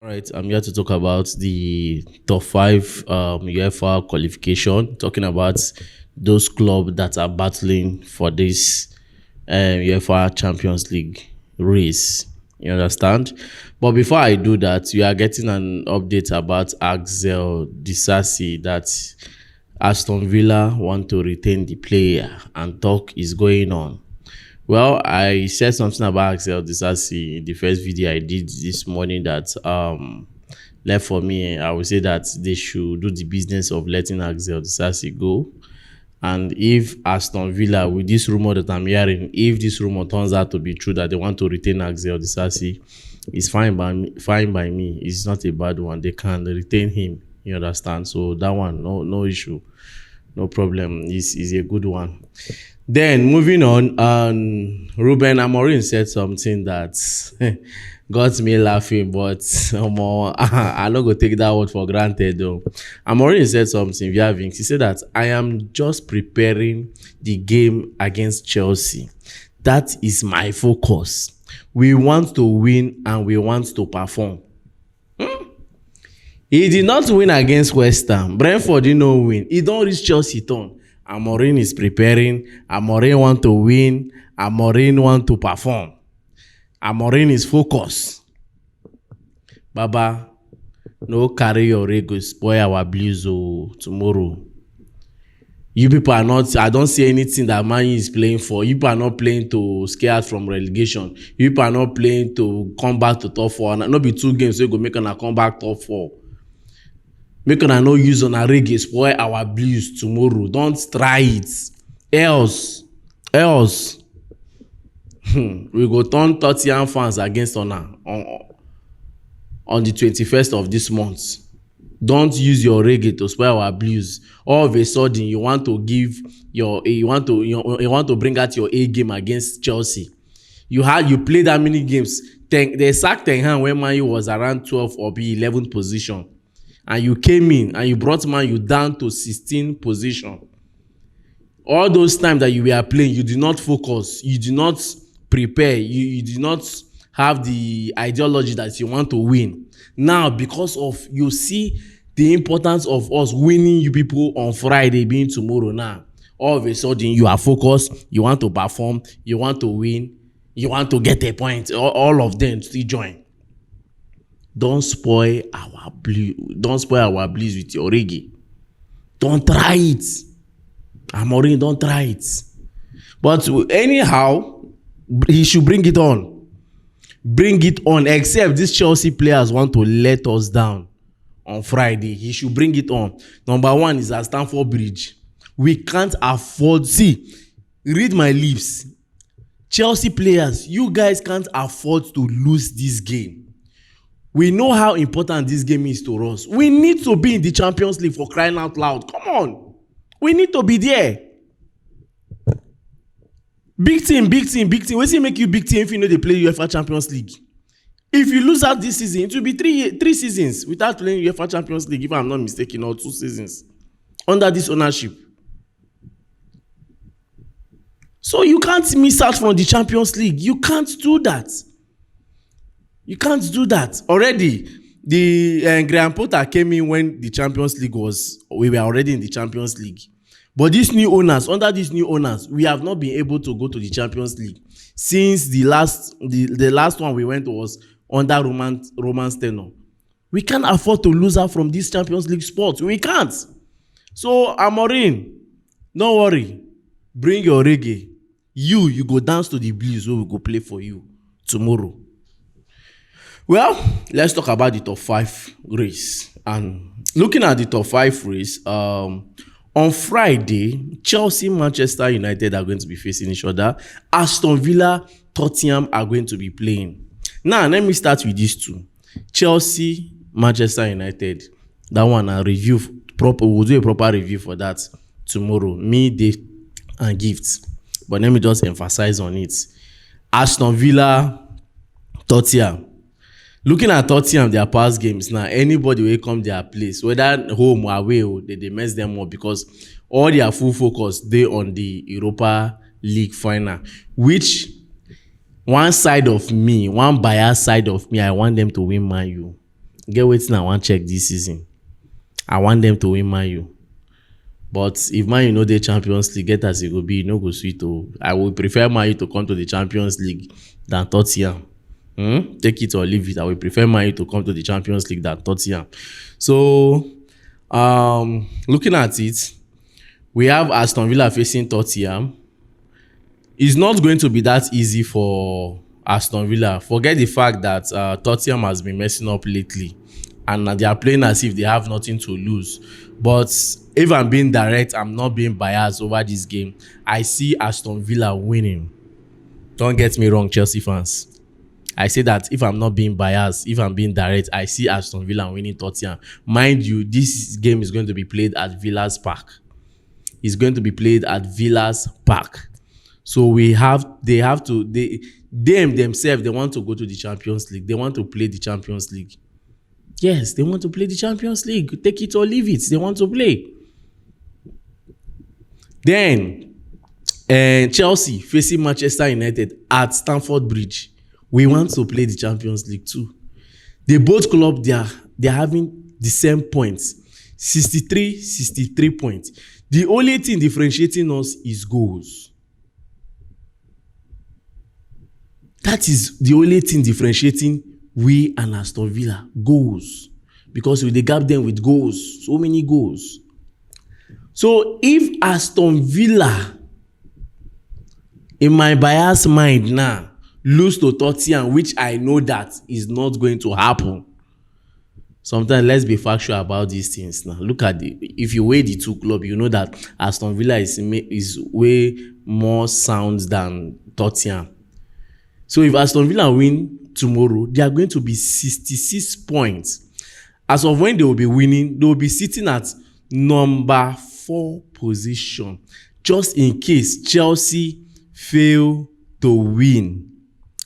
All right, I'm here to talk about the top five UEFA qualification. Talking about those clubs that are battling for this UEFA Champions League race. You understand? But before I do that, you are getting an update about Axel Disasi that Aston Villa want to retain the player and talk is going on. Well, I said something about Axel Disasi in the first video I did this morning that left for me. I would say that they should do the business of letting Axel Disasi go. And if Aston Villa, with this rumor that I'm hearing, if this rumor turns out to be true that they want to retain Axel Disasi, it's fine by me. Fine by me. It's not a bad one. They can retain him. You understand? So that one, no issue, no problem. Is a good one. Then moving on, Ruben Amorim said something that got me laughing, but I'm not going to take that word for granted though. Amorim said something via Vinks. He said that I am just preparing the game against Chelsea. That is my focus. We want to win and we want to perform. He did not win against West Ham. Brentford did not win. He don't reach Chelsea turn. Amorim is preparing. Amorim want to win. Amorim want to perform. Amorim is focused. Baba, no carry your ego spoil our blues tomorrow. You people are not, I don't see anything that Man U is playing for. You people are not playing to scare out from relegation. You people are not playing to come back to top four. And not be 2 games so you go make a come back top 4. Make una no use on a reggae spoil our blues tomorrow. Don't try it. Else, we go turn Tottenham fans against on the 21st of this month. Don't use your reggae to spoil our blues. All of a sudden, you want to bring out your A game against Chelsea. You played that many games. They sacked Ten Hag when Man U was around 12th or 11th position. And you came in and you brought Man U down to 16th position. All those times that you were playing, you did not focus. You did not prepare. You did not have the ideology that you want to win. Now, because of you see the importance of us winning you people on Friday being tomorrow now, all of a sudden you are focused. You want to perform. You want to win. You want to get a point. All of them still join. Don't spoil our blues with your reggae. Don't try it. Amorim, don't try it. But anyhow, he should bring it on. Bring it on. Except these Chelsea players want to let us down on Friday. He should bring it on. Number 1 is at Stamford Bridge. We can't afford. See, read my lips. Chelsea players, you guys can't afford to lose this game. We know how important this game is to us. We need to be in the Champions League for crying out loud. Come on. We need to be there. Big team. What's it make you big team if you know they play UEFA Champions League? If you lose out this season, it will be 3 seasons without playing UEFA Champions League, if I'm not mistaken, or 2 seasons under this ownership. So you can't miss out from the Champions League. You can't do that. You can't do that. Already, the Graham Potter came in when the Champions League we were already in the Champions League. But under these new owners, we have not been able to go to the Champions League since the last one we went was under Roman tenure. We can't afford to lose out from this Champions League spot. We can't. So, Amorim, don't worry. Bring your reggae. You go dance to the blues where we go play for you tomorrow. Well, let's talk about the top 5 race. And looking at the top 5 race, on Friday, Chelsea, Manchester United are going to be facing each other. Aston Villa, Tottenham are going to be playing. Now, let me start with these 2. Chelsea, Manchester United. That one, we'll do a proper review for that tomorrow. Me, Dave, and Gifts. But let me just emphasize on it. Aston Villa, Tottenham. Looking at Tottenham, their past games now, anybody will come their place, whether home or away, they mess them up because all their full focus they on the Europa League final, which one biased side of me, I want them to win Man U. get wetin I wan check this season. I want them to win Man U. But if Man U no dey Champions League, get as e go be, e no go sweet o. I would prefer Man U to come to the Champions League than Tottenham. Take it or leave it. I would prefer Man U to come to the Champions League than Tottenham. So, looking at it, we have Aston Villa facing Tottenham. It's not going to be that easy for Aston Villa. Forget the fact that Tottenham has been messing up lately, and they are playing as if they have nothing to lose. But if I'm being direct, I'm not being biased over this game. I see Aston Villa winning. Don't get me wrong, Chelsea fans. I say that if I'm not being biased, if I'm being direct, I see Aston Villa winning Tottenham. Mind you, this game is going to be played at Villa's Park. It's going to be played at Villa's Park. So them themselves, they want to go to the Champions League. They want to play the Champions League. Yes, they want to play the Champions League. Take it or leave it. They want to play. Then, Chelsea facing Manchester United at Stamford Bridge. We want to play the Champions League too. They both clubs, they're having the same points. 63 points. The only thing differentiating us is goals. That is the only thing differentiating we and Aston Villa. Goals. Because we gap them with goals. So many goals. So if Aston Villa, in my biased mind now, lose to Tottenham, which I know that is not going to happen. Sometimes let's be factual about these things now. Look at if you weigh the two clubs, you know that Aston Villa is way more sound than Tottenham. So if Aston Villa win tomorrow, they are going to be 66 points. As of when they will be winning, they will be sitting at number 4 position. Just in case Chelsea fail to win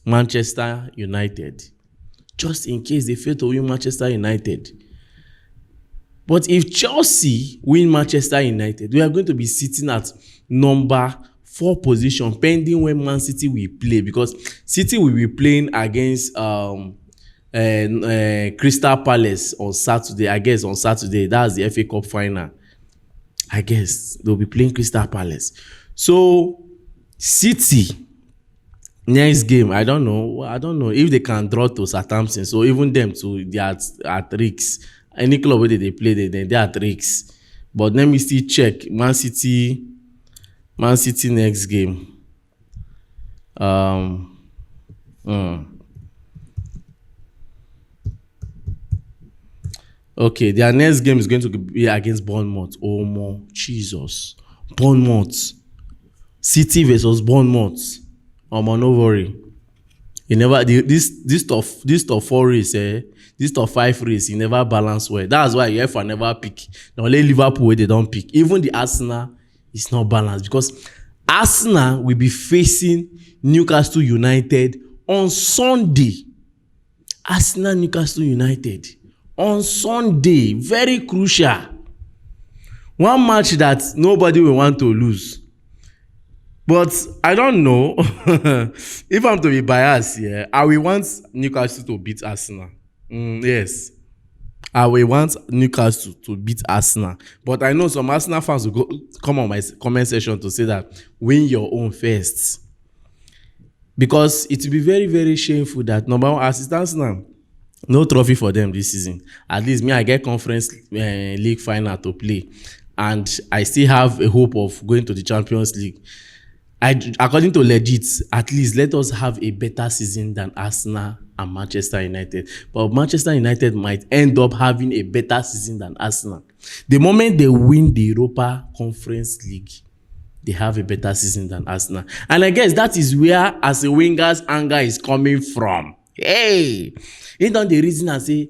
Manchester United. Just in case they fail to win Manchester United. But if Chelsea win Manchester United, we are going to be sitting at number 4 position, pending when Man City will play, because City will be playing against Crystal Palace on Saturday. I guess on Saturday, that's the FA Cup final. I guess they'll be playing Crystal Palace. So City next game, I don't know if they can draw to Southampton. So even them too, they are at risk. Any club where they play, they are at risk. But let me still check Man City next game. Okay, their next game is going to be against Bournemouth. Oh my Jesus, Bournemouth, City versus Bournemouth. No worry. He never this top 4 race, this top 5 race, he never balance well. That's why UEFA never pick. The only Liverpool where they don't pick. Even the Arsenal is not balanced, because Arsenal will be facing Newcastle United on Sunday. Arsenal Newcastle United on Sunday, very crucial. One match that nobody will want to lose. But I don't know if I'm to be biased here. I will want Newcastle to beat Arsenal. Yes, I will want Newcastle to beat Arsenal. But I know some Arsenal fans will come on my comment section to say that win your own first, because it will be very, very shameful that number 1 assistance now, no trophy for them this season. At least me, I get Conference League final to play, and I still have a hope of going to the Champions League. According to legit, at least let us have a better season than Arsenal and Manchester United. But Manchester United might end up having a better season than Arsenal. The moment they win the Europa Conference League, they have a better season than Arsenal. And I guess that is where, as a winger's anger is coming from. Hey, he done the reason and say,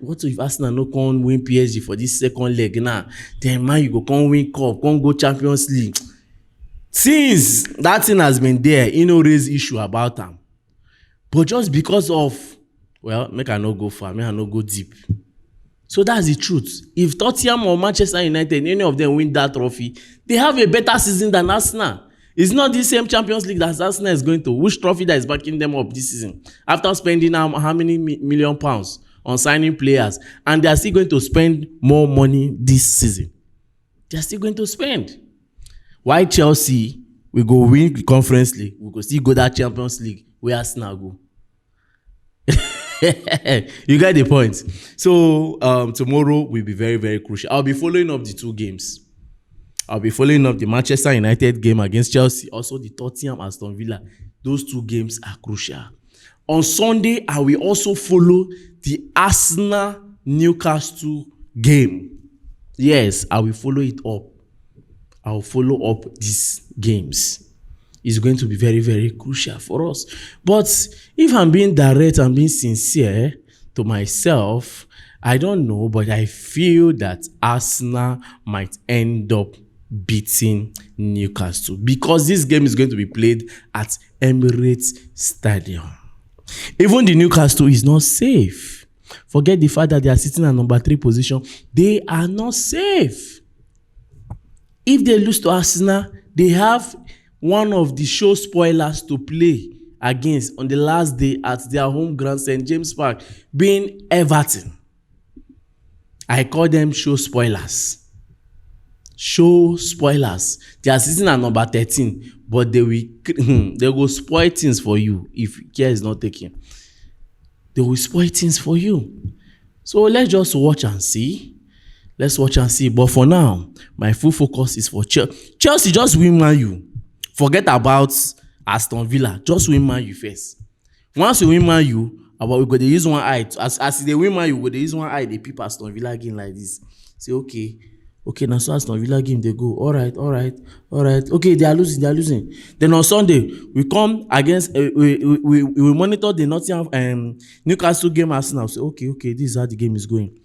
what if Arsenal no come win PSG for this second leg now? Then man, you go come win cup, come go Champions League. Since that thing has been there, raise issue about them. But just because of, make I not go far, make I not go deep. So that's the truth. If Tottenham or Manchester United, any of them win that trophy, they have a better season than Arsenal. It's not the same Champions League that Arsenal is going to. Which trophy that is backing them up this season? After spending how many million pounds on signing players, and they are still going to spend more money this season. They are still going to spend. Why Chelsea, we go win the Conference League, we go still go that Champions League where Arsenal go. You get the point. So tomorrow will be very, very crucial. I'll be following up the two games. I'll be following up the Manchester United game against Chelsea, also the Tottenham Aston Villa. Those two games are crucial. On Sunday, I will also follow the Arsenal Newcastle game. Yes, I will follow it up. I'll follow up these games. It's going to be very, very crucial for us. But if I'm being direct and being sincere to myself, I don't know, but I feel that Arsenal might end up beating Newcastle because this game is going to be played at Emirates Stadium. Even the Newcastle is not safe. Forget the fact that they are sitting at number 3 position. They are not safe. If they lose to Arsenal, they have one of the show spoilers to play against on the last day at their home ground, St. James Park, being Everton. I call them show spoilers. Show spoilers. They are sitting at number 13, but they will spoil things for you if care is not taken. They will spoil things for you. So let's just watch and see. Let's watch and see. But for now, my full focus is for Chelsea. Chelsea, just win Man U. Forget about Aston Villa. Just win Man U first. Once you win Man U, we go dey use one eye. As they win Man U, we go dey use one eye. They peep Aston Villa again like this. Say okay, now so Aston Villa game they go. All right. Okay, they are losing. Then on Sunday we come against we monitor the Nottingham Newcastle game Arsenal. Say okay, this is how the game is going.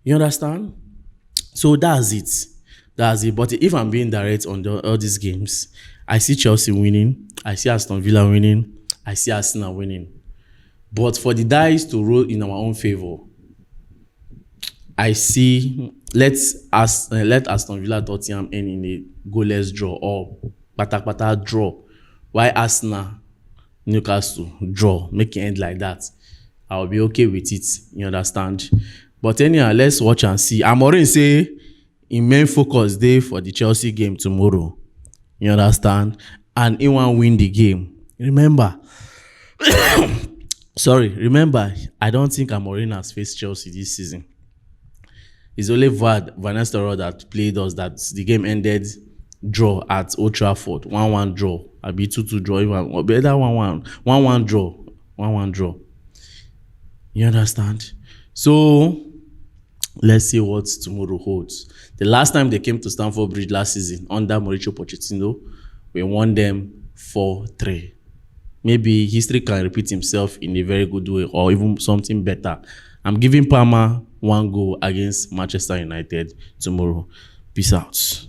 You understand? So that's it. But if I'm being direct on all these games, I see Chelsea winning. I see Aston Villa winning. I see Arsenal winning. But for the dice to roll in our own favor, I see let Aston Villa Tottenham end in a goalless draw or pata draw. Why Arsenal Newcastle draw, make it end like that? I will be okay with it. You understand? But anyhow, let's watch and see. Amorim say in main focus day for the Chelsea game tomorrow. You understand? And he want win the game. Remember, I don't think Amorim has faced Chelsea this season. It's only Van Nistelrooy that played us that the game ended draw at Old Trafford. 1-1 draw. I'll be 2-2 draw. Even better 1-1. 1-1 draw. 1-1 draw. You understand? So let's see what tomorrow holds. The last time they came to Stamford Bridge last season under Mauricio Pochettino, we won them 4-3. Maybe history can repeat himself in a very good way or even something better. I'm giving Parma 1 goal against Manchester United tomorrow. Peace out.